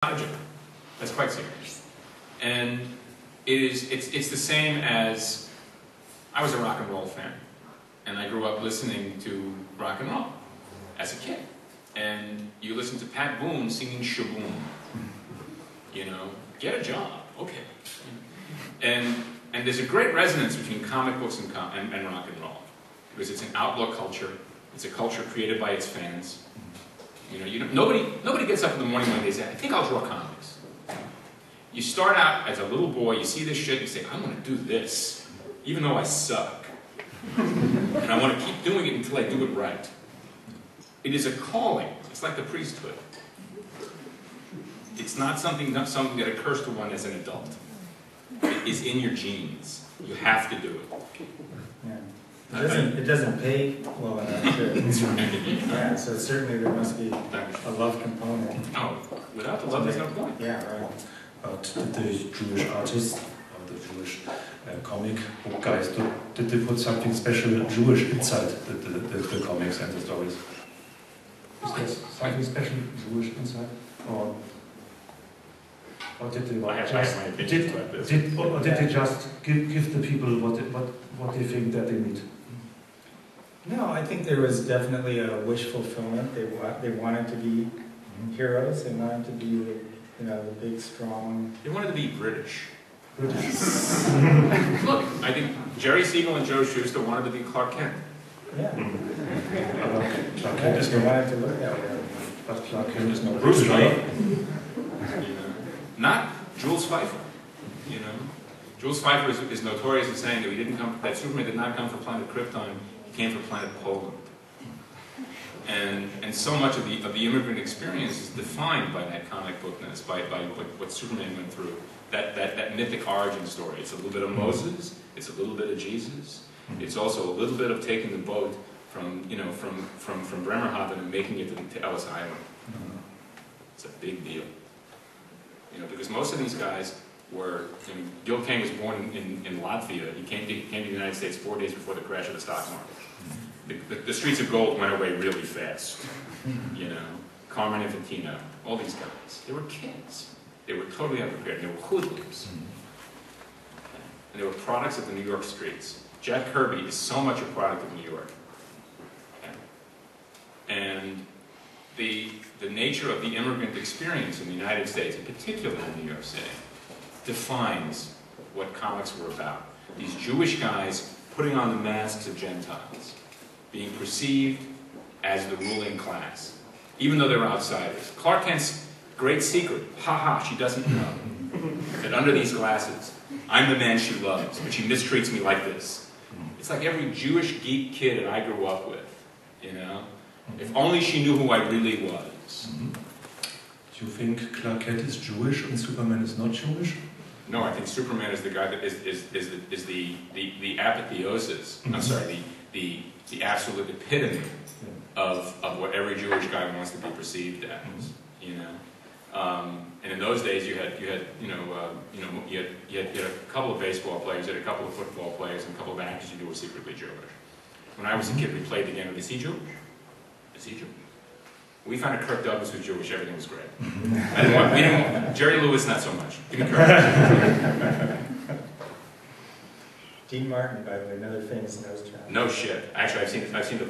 not a joke. That's quite serious. And it's the same as, I was a rock and roll fan. And I grew up listening to rock and roll as a kid. And you listen to Pat Boone singing Shaboom. You know, get a job, okay. And there's a great resonance between comic books and rock and roll. Because it's an outlaw culture. It's a culture created by its fans. You know, nobody gets up in the morning one day and says, I think I'll draw comics. You start out as a little boy, you see this shit, and you say, I'm going to do this, even though I suck. And I want to keep doing it until I do it right. It is a calling. It's like the priesthood. It's not something that occurs to one as an adult. It is in your genes. You have to do it. Yeah. It doesn't pay well enough to, yeah, so certainly there must be a love component. Oh, without the love, there's no point. Yeah, right. But the Jewish artist, or the Jewish comic book guys, did they put something special Jewish inside the comics and the stories? Is there something special Jewish inside? Or did they just give the people what they think that they need? No, I think there was definitely a wish fulfillment. They wanted to be heroes. They wanted to be the big, strong. They wanted to be British. British. Look, I think Jerry Siegel and Joe Shuster wanted to be Clark Kent. Yeah. Clark Kent is they wanted to look that way. But Clark Kent is not Bruce British. Wayne. Not Jules Pfeiffer. You know, Jules Pfeiffer is notorious in saying that Superman did not come from planet Krypton. He came from planet Poland. And so much of the immigrant experience is defined by that comic bookness, by what Superman went through, that mythic origin story. It's a little bit of Moses, it's a little bit of Jesus, it's also a little bit of taking the boat from Bremerhaven and making it to Ellis Island. It's a big deal. You know, because most of these guys were, Gil Kane was born in Latvia. He came to the United States 4 days before the crash of the stock market. The streets of gold went away really fast. You know, Carmen Infantino, all these guys. They were kids. They were totally unprepared. They were hoodlums. And they were products of the New York streets. Jack Kirby is so much a product of New York. And the nature of the immigrant experience in the United States, in particular in New York City, defines what comics were about. These Jewish guys putting on the masks of Gentiles, being perceived as the ruling class, even though they were outsiders. Clark Kent's great secret, she doesn't know, that under these glasses, I'm the man she loves, but she mistreats me like this. It's like every Jewish geek kid that I grew up with, you know? If only she knew who I really was. Do you think Clark Kent is Jewish and Superman is not Jewish? No, I think Superman is the guy that is the apotheosis. I'm sorry, the absolute epitome of what every Jewish guy wants to be perceived as. You know, and in those days you had a couple of baseball players, you had a couple of football players, and a couple of actors who were secretly Jewish. When I was a kid, we played the game of Is he Jewish? Is he Jewish? We found out Kirk Douglas was Jewish. Everything was great. We didn't want Jerry Lewis, not so much. Give me Kirk. Dean Martin, by the way, another famous nose job. No shit. Actually, I've seen the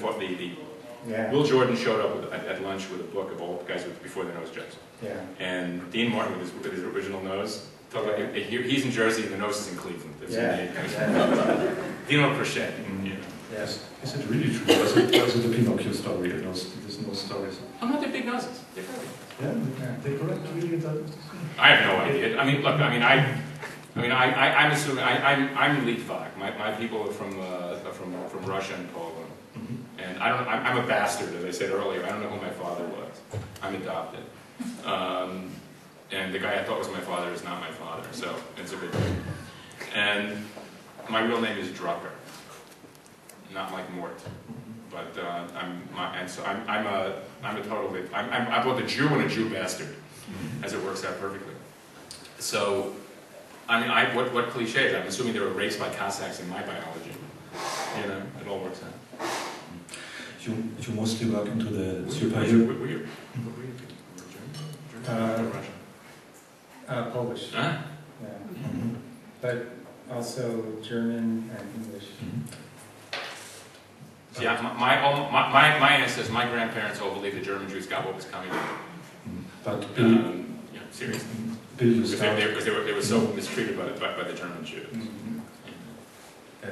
yeah. Will Jordan showed up at lunch with a book of all guys before the nose jobs. Yeah. And Dean Martin with his original nose. Talk about he's in Jersey and the nose is in Cleveland. Yeah. Dino Crochet. Yes. Is it really true? Was it the Pinocchio story? There's no stories. Oh no, they're big noses. They're very big. Yeah, they're correct. Really, I have no idea. I mean, look. I'm assuming I'm Litvak. My people are from Russia and Poland, and I'm a bastard, as I said earlier. I don't know who my father was. I'm adopted, and the guy I thought was my father is not my father. So it's a big deal. And my real name is Drucker, not like Mort. But I'm both a Jew and a Jew bastard, as it works out perfectly. So. I mean, what cliches? I'm assuming they were raised by Cossacks in my biology. You know, it all works out. You mostly work into the superhero. Were you German? Russian? Polish. Huh? Yeah. But also German and English. So yeah, my ancestors, my grandparents all believed the German Jews got what was coming to them. But Yeah, seriously. Because they were so mistreated by the German Jews.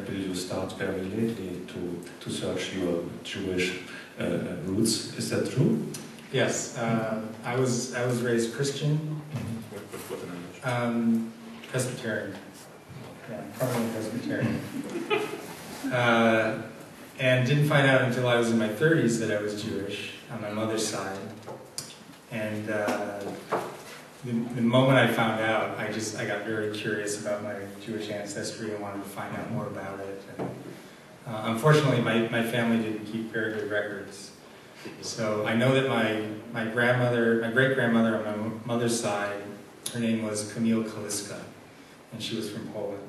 Bill, you start very lately to search your Jewish roots. Is that true? Yes, I was raised Christian, With the numbers. Presbyterian, yeah, prominent Presbyterian, and didn't find out until I was in my 30s that I was Jewish on my mother's side, and the moment I found out, I got very curious about my Jewish ancestry and wanted to find out more about it. And, unfortunately, my family didn't keep very good records. So I know that my great-grandmother on my mother's side, her name was Kamil Kaliska, and she was from Poland.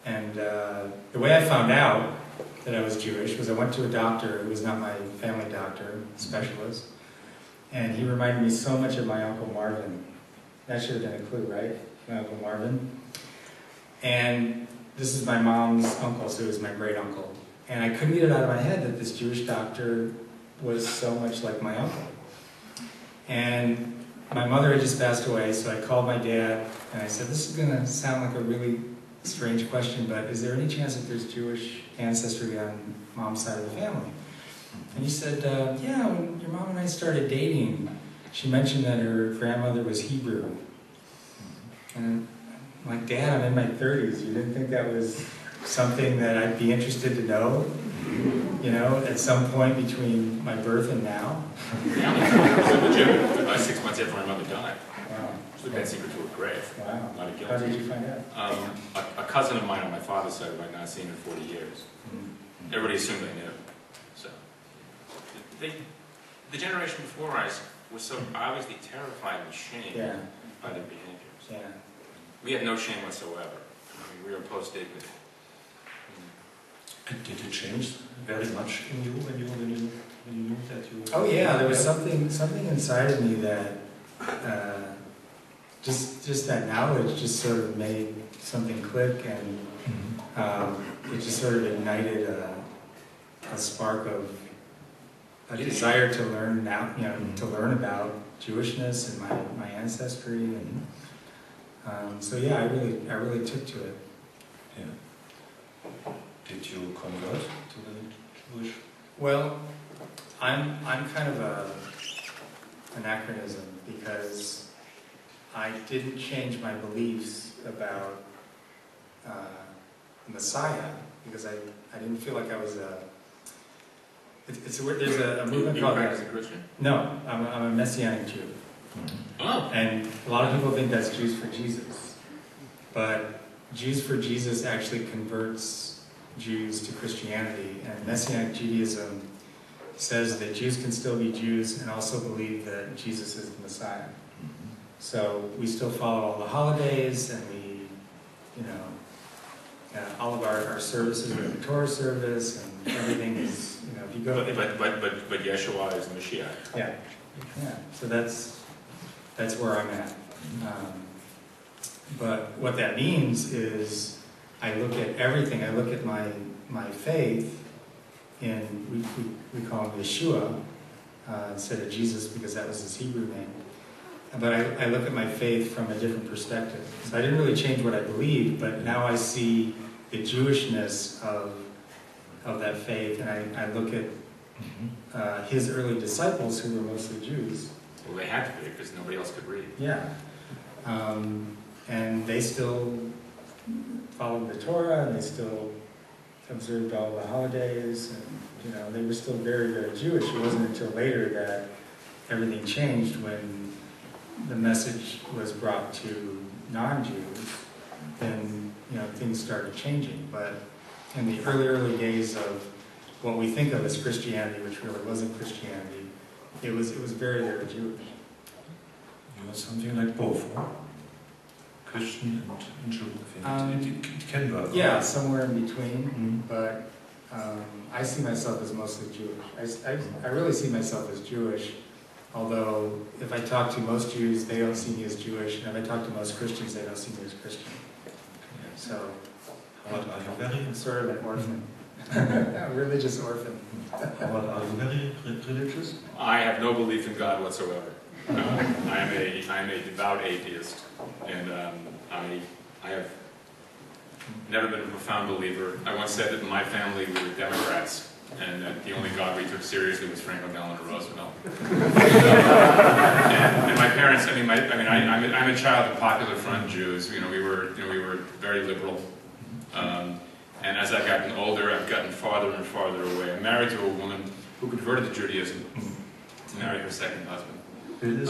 And the way I found out that I was Jewish was I went to a doctor who was not my family doctor, specialist, and he reminded me so much of my Uncle Marvin. That should have been a clue, right? My Uncle Marvin. And this is my mom's uncle, so it was my great-uncle. And I couldn't get it out of my head that this Jewish doctor was so much like my uncle. And my mother had just passed away, so I called my dad, and I said, this is going to sound like a really strange question, but is there any chance that there's Jewish ancestry on mom's side of the family? And he said, yeah, when your mom and I started dating, she mentioned that her grandmother was Hebrew. And I'm like, Dad, I'm in my 30s. You didn't think that was something that I'd be interested to know? You know, at some point between my birth and now? Yeah, legitimate. About 6 months after my mother died. Wow. It's the best secret to her grave. Wow. Not a guilty. How did you find out? A cousin of mine on my father's side who I'd not seen in 40 years. Everybody assumed I knew. So, the generation before us was so obviously terrified and shamed by their behaviors. Yeah. We had no shame whatsoever. I mean, we were post-dignity. And did it change very much in you when you knew that you? Oh yeah, there was something inside of me that just that knowledge just sort of made something click, and it just sort of ignited a spark of a desire to learn now, to learn about Jewishness and my ancestry, and so yeah, I really took to it. Yeah. Did you convert to the Jewish? Well, I'm kind of an anachronism because I didn't change my beliefs about the Messiah because I didn't feel like I was there's a movement called. As a Christian? No, I'm a Messianic Jew. Oh. And a lot of people think that's Jews for Jesus, but Jews for Jesus actually converts Jews to Christianity, and Messianic Judaism says that Jews can still be Jews and also believe that Jesus is the Messiah. So we still follow all the holidays, and we, all of our services, we have a Torah service, and everything is, if you go. But Yeshua is the Mashiach. Yeah. So that's where I'm at. But what that means is I look at everything. I look at my faith in, we call him Yeshua instead of Jesus because that was his Hebrew name. But I look at my faith from a different perspective. So I didn't really change what I believed, but now I see the Jewishness of that faith, and I look at his early disciples who were mostly Jews. Well, they had to be because nobody else could read. Yeah. And they still followed the Torah, and they still observed all the holidays, and they were still very, very Jewish. It wasn't until later that everything changed when the message was brought to non-Jews. Then things started changing. But in the early days of what we think of as Christianity, which really wasn't Christianity, it was very, very Jewish. You are something like both, huh? Christian and Jew. It can work. Yeah, somewhere in between. But I see myself as mostly Jewish. I really see myself as Jewish, Although, if I talk to most Jews, they don't see me as Jewish, and if I talk to most Christians, they don't see me as Christian. So, Howard, are you very? I'm sort of an orphan. A religious orphan. Howard, are you very religious? I have no belief in God whatsoever. I am a devout atheist, and I have never been a profound believer. I once said that in my family we were Democrats, and that the only God we took seriously was Franklin Delano Roosevelt. and my parents, I'm a child of Popular Front Jews. We were very liberal. And as I've gotten older, I've gotten farther and farther away. I'm married to a woman who converted to Judaism to marry her second husband. Bill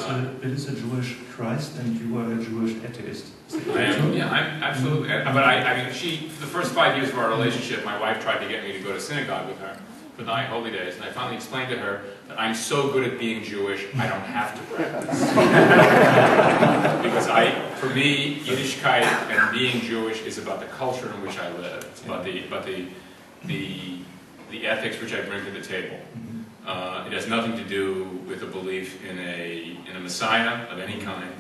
is a Jewish Christ, and you are a Jewish atheist. I am, yeah, I'm absolutely. But for the first 5 years of our relationship, my wife tried to get me to go to synagogue with her for the holy days, and I finally explained to her that I'm so good at being Jewish, I don't have to practice. Because for me, Yiddishkeit and being Jewish is about the culture in which I live. It's about the ethics which I bring to the table. It has nothing to do with a belief in a Messiah of any kind,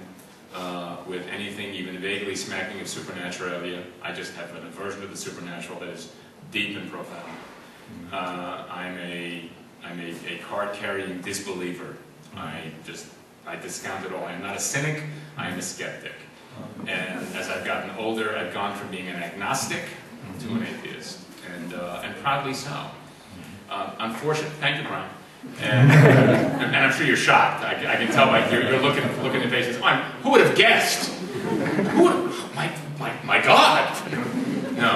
with anything even vaguely smacking of supernaturality. I just have an aversion to the supernatural that is deep and profound. I'm a card-carrying disbeliever. I discount it all. I am not a cynic, I am a skeptic. And as I've gotten older, I've gone from being an agnostic to an atheist, and proudly so. Unfortunately, thank you, Brian. And I'm sure you're shocked. I can tell by you're looking at faces. Who would have guessed? My God! No,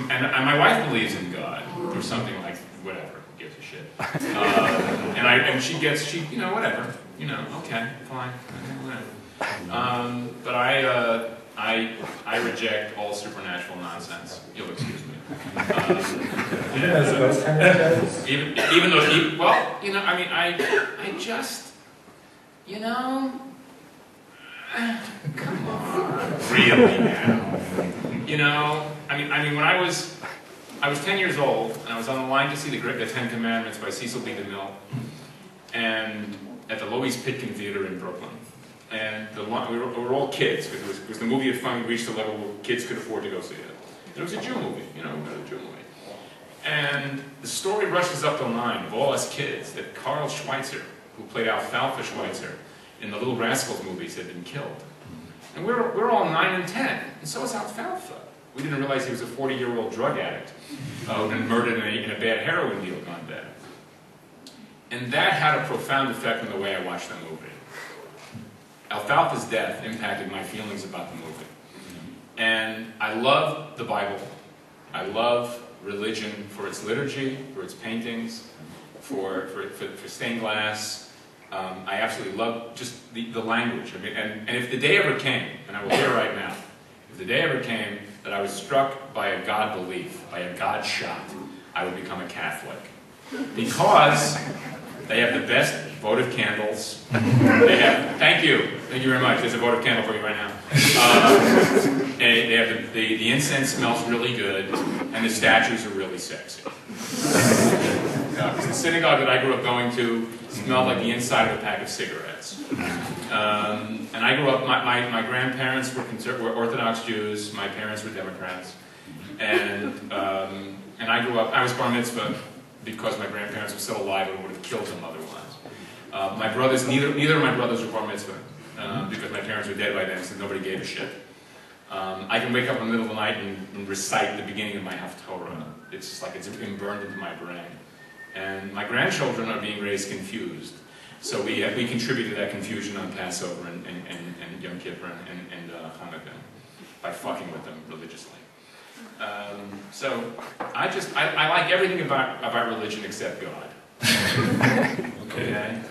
and my wife believes in God or something like whatever. Who gives a shit? And she whatever. Okay, fine, whatever. But I reject all supernatural nonsense. You'll excuse me. Even though, come on, really now. When I was 10 years old, and I was on the line to see the Ten Commandments by Cecil B. DeMille, and at the Loews Pitkin Theater in Brooklyn. And we were all kids, because it was the movie had finally reached a level where kids could afford to go see it. It was a Jew movie, a Jew movie. And the story rushes up to the line of all us kids that Carl Schweitzer, who played Alfalfa Schweitzer in the Little Rascals movies, had been killed. And we're all 9 and 10, and so is Alfalfa. We didn't realize he was a 40-year-old drug addict who'd been murdered in a bad heroin deal gone bad. And that had a profound effect on the way I watched that movie. Alfalfa's death impacted my feelings about the movie. And I love the Bible. I love religion for its liturgy, for its paintings, for stained glass. I absolutely love just the language. And if the day ever came, and I will say it right now, if the day ever came that I was struck by a God belief, by a God shot, I would become a Catholic. Because they have the best votive candles. Thank you very much. There's a votive candle for you right now. They have the incense smells really good, and the statues are really sexy. Because the synagogue that I grew up going to smelled like the inside of a pack of cigarettes. And I grew up. My grandparents were Orthodox Jews. My parents were Democrats, and I grew up. I was bar mitzvah because my grandparents were still alive and would have killed them otherwise. My brothers, neither of my brothers were bar mitzvah because my parents were dead by then, so nobody gave a shit. I can wake up in the middle of the night and recite the beginning of my Haftorah. It's like it's been burned into my brain. And my grandchildren are being raised confused, so we contribute to that confusion on Passover and Yom Kippur and Hanukkah by fucking with them religiously. So I like everything about religion except God. Okay.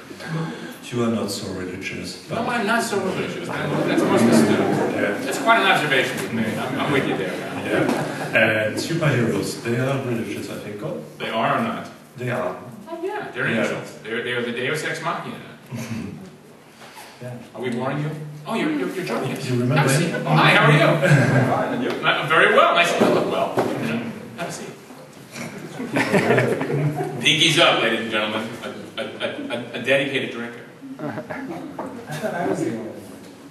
You are not so religious. No, I'm not so religious. That's most astute. Yeah. That's quite an observation you've made. I'm with you there. Yeah. And superheroes, they are religious, I think. Oh? They are or not? They are. Oh yeah, they're angels. They are the Deus Ex Machina. Yeah. Are we boring you? Oh, you're joking. You remember him? Oh, hi, how are you? And you? Very well. Nice to look well. Have a seat. Pinkies up, ladies and gentlemen. A dedicated drinker. I thought I was the only one.